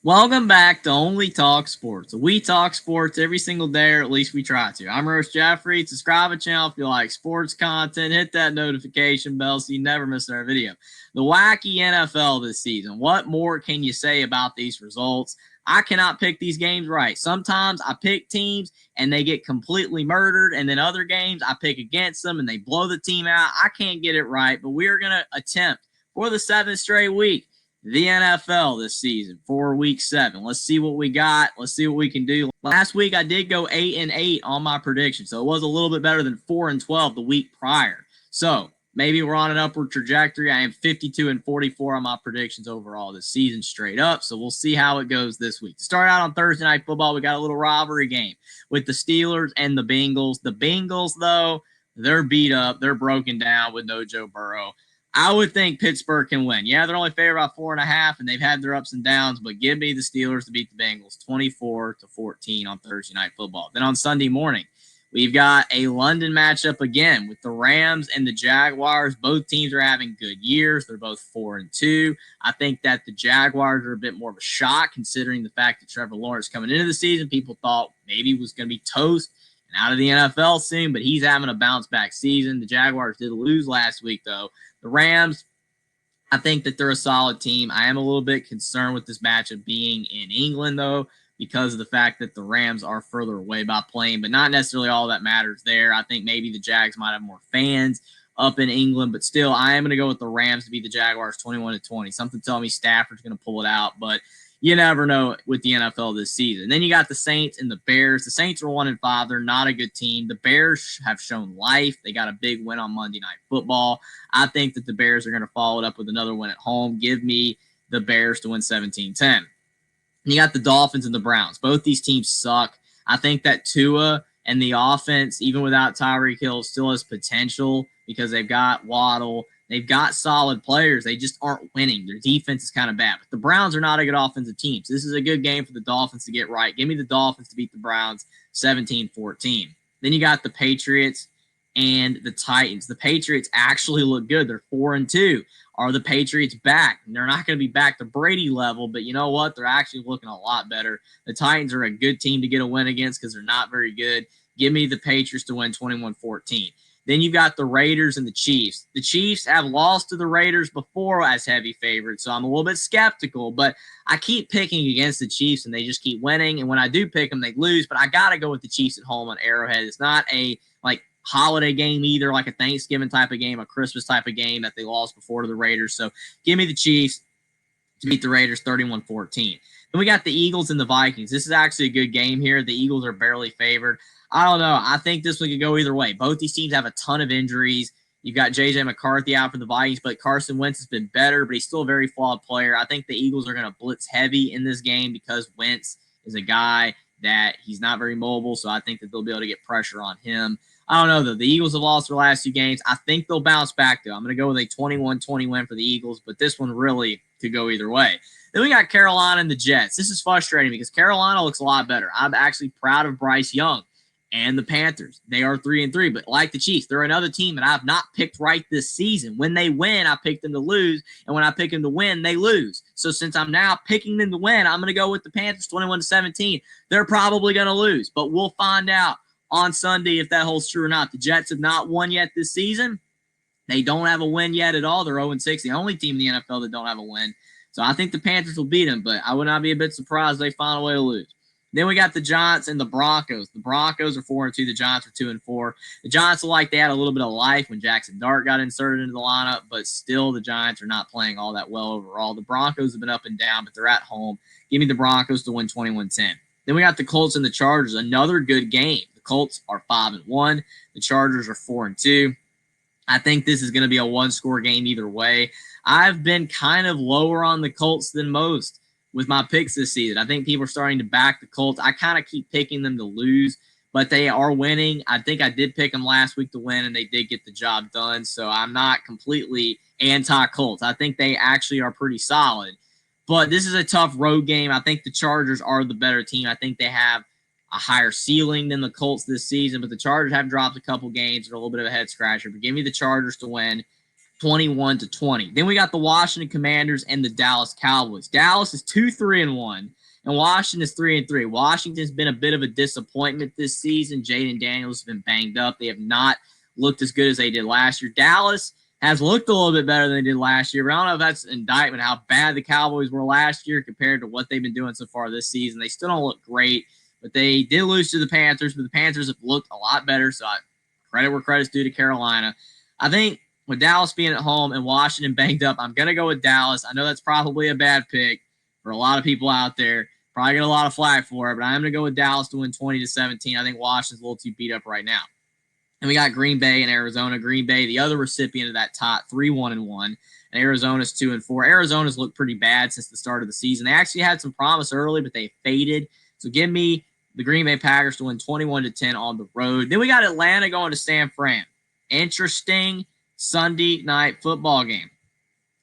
Welcome back to Only Talk Sports. We talk sports every single day, or at least we try to. I'm Roach Jeffrey. Subscribe to the channel if you like sports content. Hit that notification bell so you never miss our video. The wacky NFL this season. What more can you say about these results? I cannot pick these games right. Sometimes I pick teams and they get completely murdered, and then other games I pick against them and they blow the team out. I can't get it right, but we are going to attempt for the seventh straight week the NFL this season for week 7. Let's see what we got. Let's see what we can do. Last week I did go 8-8 on my prediction, so it was a little bit better than 4-12 the week prior. So maybe we're on an upward trajectory. I am 52-44 on my predictions overall this season straight up. So we'll see how it goes this week. To start out on Thursday Night Football, we got a little rivalry game with the Steelers and the Bengals. The Bengals, though, they're beat up. They're broken down with no Joe Burrow. I would think Pittsburgh can win. Yeah, they're only favored by 4.5, and they've had their ups and downs, but give me the Steelers to beat the Bengals 24-14 on Thursday Night Football. Then on Sunday morning, we've got a London matchup again with the Rams and the Jaguars. Both teams are having good years. They're both 4-2. I think that the Jaguars are a bit more of a shock considering the fact that Trevor Lawrence coming into the season, people thought maybe was going to be toast and out of the NFL soon, but he's having a bounce-back season. The Jaguars did lose last week, though. The Rams, I think that they're a solid team. I am a little bit concerned with this matchup being in England, though, because of the fact that the Rams are further away by plane, but not necessarily all that matters there. I think maybe the Jags might have more fans up in England, but still, I am going to go with the Rams to beat the Jaguars 21-20. Something telling me Stafford's going to pull it out, but you never know with the NFL this season. Then you got the Saints and the Bears. The Saints are 1-5. They're not a good team. The Bears have shown life. They got a big win on Monday Night Football. I think that the Bears are going to follow it up with another win at home. Give me the Bears to win 17-10. You got the Dolphins and the Browns. Both these teams suck. I think that Tua and the offense, even without Tyreek Hill, still has potential because they've got Waddle. They've got solid players. They just aren't winning. Their defense is kind of bad. But the Browns are not a good offensive team. So this is a good game for the Dolphins to get right. Give me the Dolphins to beat the Browns 17-14. Then you got the Patriots and the Titans. The Patriots actually look good. They're 4-2. Are the Patriots back? They're not going to be back to Brady level, but you know what? They're actually looking a lot better. The Titans are a good team to get a win against because they're not very good. Give me the Patriots to win 21-14. Then you've got the Raiders and the Chiefs. The Chiefs have lost to the Raiders before as heavy favorites, so I'm a little bit skeptical, but I keep picking against the Chiefs, and they just keep winning, and when I do pick them, they lose, but I got to go with the Chiefs at home on Arrowhead. It's not a, holiday game either, like a Thanksgiving type of game, a Christmas type of game that they lost before to the Raiders, so give me the Chiefs to beat the Raiders 31-14. Then we got the Eagles and the Vikings. This is actually a good game here. The Eagles are barely favored. I don't know. I think this one could go either way. Both these teams have a ton of injuries. You've got J.J. McCarthy out for the Vikings, but Carson Wentz has been better, but he's still a very flawed player. I think the Eagles are going to blitz heavy in this game because Wentz is a guy that he's not very mobile, so I think that they'll be able to get pressure on him. I don't know, though. The Eagles have lost their last 2 games. I think they'll bounce back, though. I'm going to go with a 21-20 win for the Eagles, but this one really could go either way. Then we got Carolina and the Jets. This is frustrating because Carolina looks a lot better. I'm actually proud of Bryce Young and the Panthers. They are 3-3, but like the Chiefs, they're another team that I've not picked right this season. When they win, I pick them to lose, and when I pick them to win, they lose. So since I'm now picking them to win, I'm going to go with the Panthers 21-17. They're probably going to lose, but we'll find out on Sunday if that holds true or not. The Jets have not won yet this season. They don't have a win yet at all. They're 0-6, the only team in the NFL that don't have a win. So I think the Panthers will beat them, but I would not be a bit surprised if they find a way to lose. Then we got the Giants and the Broncos. The Broncos are 4-2. The Giants are 2-4. The Giants look like they had a little bit of life when Jackson Dart got inserted into the lineup, but still the Giants are not playing all that well overall. The Broncos have been up and down, but they're at home. Give me the Broncos to win 21-10. Then we got the Colts and the Chargers. Another good game. The Colts are 5-1. The Chargers are 4-2. I think this is going to be a one-score game either way. I've been kind of lower on the Colts than most with my picks this season. I think people are starting to back the Colts. I kind of keep picking them to lose, but they are winning. I think I did pick them last week to win, and they did get the job done, so I'm not completely anti-Colts. I think they actually are pretty solid, but this is a tough road game. I think the Chargers are the better team. I think they have a higher ceiling than the Colts this season, but the Chargers have dropped a couple games. They're a little bit of a head scratcher, but give me the Chargers to win 21-20. Then we got the Washington Commanders and the Dallas Cowboys. Dallas is 2-3-1. And Washington is 3-3. Washington's been a bit of a disappointment this season. Jaden Daniels has been banged up. They have not looked as good as they did last year. Dallas has looked a little bit better than they did last year, but I don't know if that's an indictment how bad the Cowboys were last year compared to what they've been doing so far this season. They still don't look great, but they did lose to the Panthers, but the Panthers have looked a lot better, so credit where credit's due to Carolina. I think with Dallas being at home and Washington banged up, I'm going to go with Dallas. I know that's probably a bad pick for a lot of people out there. Probably get a lot of flack for it, but I'm going to go with Dallas to win 20-17. I think Washington's a little too beat up right now. And we got Green Bay and Arizona. Green Bay, the other recipient of that top 3-1-1, and Arizona's 2-4. Arizona's looked pretty bad since the start of the season. They actually had some promise early, but they faded. So give me the Green Bay Packers to win 21-10 on the road. Then we got Atlanta going to San Fran. Interesting Sunday night football game.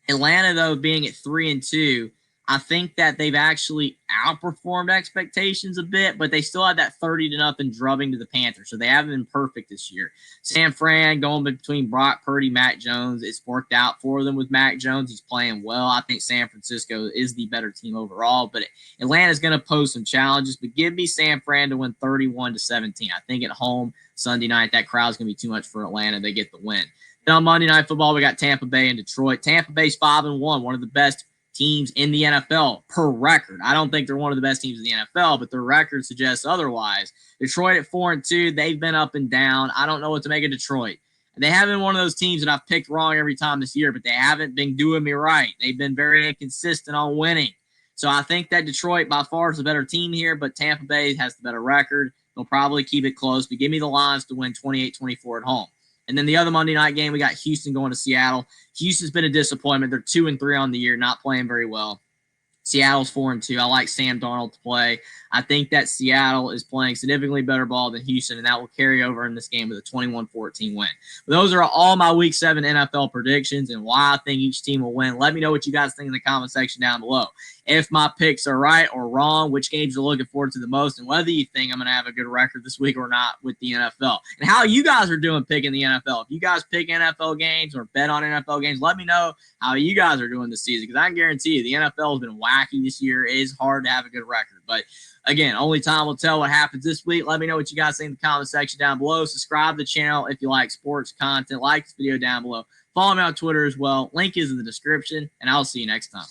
Atlanta, though, being at 3-2, I think that they've actually outperformed expectations a bit, but they still had that 30-0 drubbing to the Panthers, so they haven't been perfect this year. San Fran going between Brock Purdy, Mac Jones. It's worked out for them with Mac Jones. He's playing well. I think San Francisco is the better team overall, but Atlanta's going to pose some challenges, but give me San Fran to win 31-17. I think at home Sunday night, that crowd's going to be too much for Atlanta. They get the win. Then on Monday Night Football, we got Tampa Bay and Detroit. Tampa Bay's 5-1, one of the best teams in the NFL per record. I don't think they're one of the best teams in the NFL, but their record suggests otherwise. Detroit at 4-2, they've been up and down. I don't know what to make of Detroit. They haven't been one of those teams that I've picked wrong every time this year, but they haven't been doing me right. They've been very inconsistent on winning. So I think that Detroit by far is the better team here, but Tampa Bay has the better record. They'll probably keep it close, but give me the Lions to win 28-24 at home. And then the other Monday night game, we got Houston going to Seattle. Houston's been a disappointment. They're 2-3 on the year, not playing very well. Seattle's 4-2. I like Sam Darnold to play. I think that Seattle is playing significantly better ball than Houston, and that will carry over in this game with a 21-14 win. But those are all my Week 7 NFL predictions and why I think each team will win. Let me know what you guys think in the comment section down below. If my picks are right or wrong, which games you're looking forward to the most, and whether you think I'm going to have a good record this week or not with the NFL. And how you guys are doing picking the NFL. If you guys pick NFL games or bet on NFL games, let me know how you guys are doing this season, because I can guarantee you the NFL has been wacky this year. It is hard to have a good record. But again, only time will tell what happens this week. Let me know what you guys think in the comment section down below. Subscribe to the channel if you like sports content. Like this video down below. Follow me on Twitter as well. Link is in the description, and I'll see you next time.